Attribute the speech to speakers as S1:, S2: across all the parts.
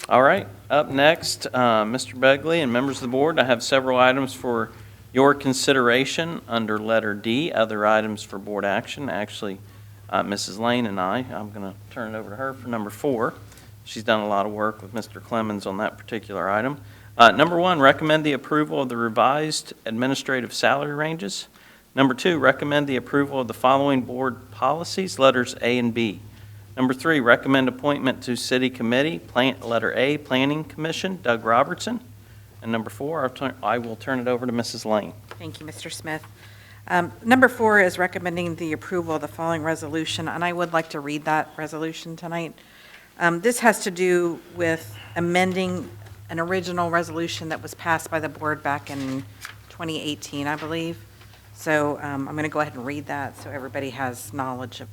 S1: All right, up next, Mr. Begley and members of the board, I have several items for your consideration under letter D, other items for board action. Actually, Mrs. Lane and I'm going to turn it over to her for number 4. She's done a lot of work with Mr. Clemens on that particular item. Number 1, recommend the approval of the revised administrative salary ranges. Number 2, recommend the approval of the following board policies, letters A and B. Number 3, recommend appointment to City Committee, letter A, Planning Commission, Doug Robertson. And number 4, I will turn it over to Mrs. Lane.
S2: Thank you, Mr. Smith. Number 4 is recommending the approval of the following resolution, and I would like to read that resolution tonight. This has to do with amending an original resolution that was passed by the board back in 2018, I believe. So I'm going to go ahead and read that so everybody has knowledge of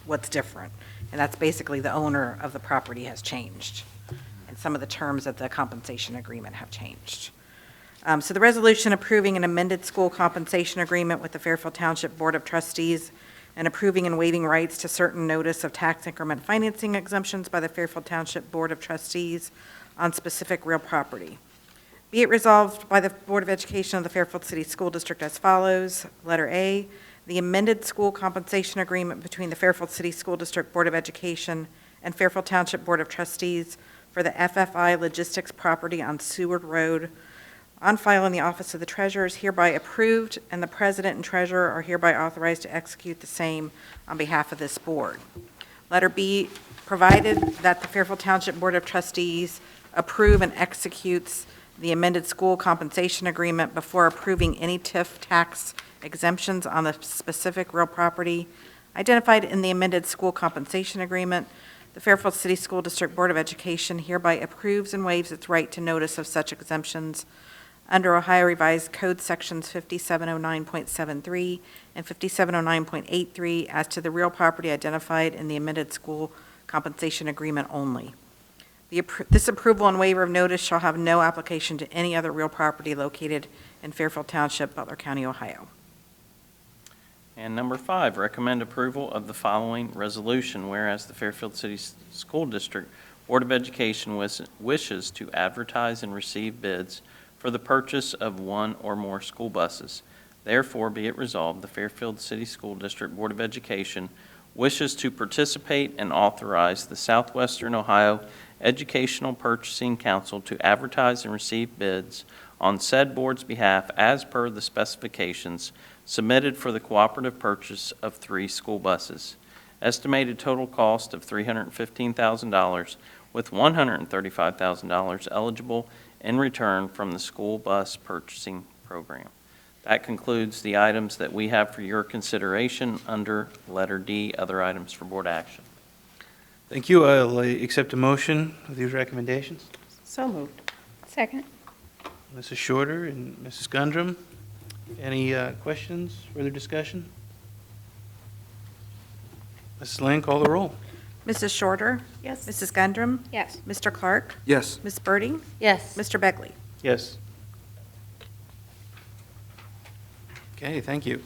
S2: what's different. And that's basically the owner of the property has changed, and some of the terms of the compensation agreement have changed. So the resolution approving an amended school compensation agreement with the Fairfield Township Board of Trustees and approving and waiving rights to certain notice of tax increment financing exemptions by the Fairfield Township Board of Trustees on specific real property. Be it resolved by the Board of Education of the Fairfield City School District as follows. Letter A, the amended school compensation agreement between the Fairfield City School District Board of Education and Fairfield Township Board of Trustees for the FFI Logistics property on Seward Road on file in the Office of the Treasurer is hereby approved, and the President and Treasurer are hereby authorized to execute the same on behalf of this board. Letter B, provided that the Fairfield Township Board of Trustees approve and executes the amended school compensation agreement before approving any TIF tax exemptions on the specific real property identified in the amended school compensation agreement, the Fairfield City School District Board of Education hereby approves and waives its right to notice of such exemptions under Ohio Revised Code Sections 5709.73 and 5709.83 as to the real property identified in the amended school compensation agreement only. This approval and waiver of notice shall have no application to any other real property located in Fairfield Township, Butler County, Ohio.
S1: And number 5, recommend approval of the following resolution, whereas the Fairfield City School District Board of Education wishes to advertise and receive bids for the purchase of 1 or more school buses. Therefore, be it resolved, the Fairfield City School District Board of Education wishes to participate and authorize the Southwestern Ohio Educational Purchasing Council to advertise and receive bids on said board's behalf as per the specifications submitted for the cooperative purchase of 3 school buses. Estimated total cost of $315,000 with $135,000 eligible in return from the school bus purchasing program. That concludes the items that we have for your consideration under letter D, other items for board action.
S3: Thank you. I'll accept a motion of these recommendations.
S2: So moved.
S4: Second.
S3: Mrs. Shorter and Mrs. Gundrum, any questions, further discussion? Mrs. Lane, call the roll.
S2: Mrs. Shorter?
S4: Yes.
S2: Mrs. Gundrum?
S4: Yes.
S2: Mr. Clark?
S5: Yes.
S2: Ms. Birding?
S4: Yes.
S2: Mr. Begley?
S3: Yes. Okay, thank you.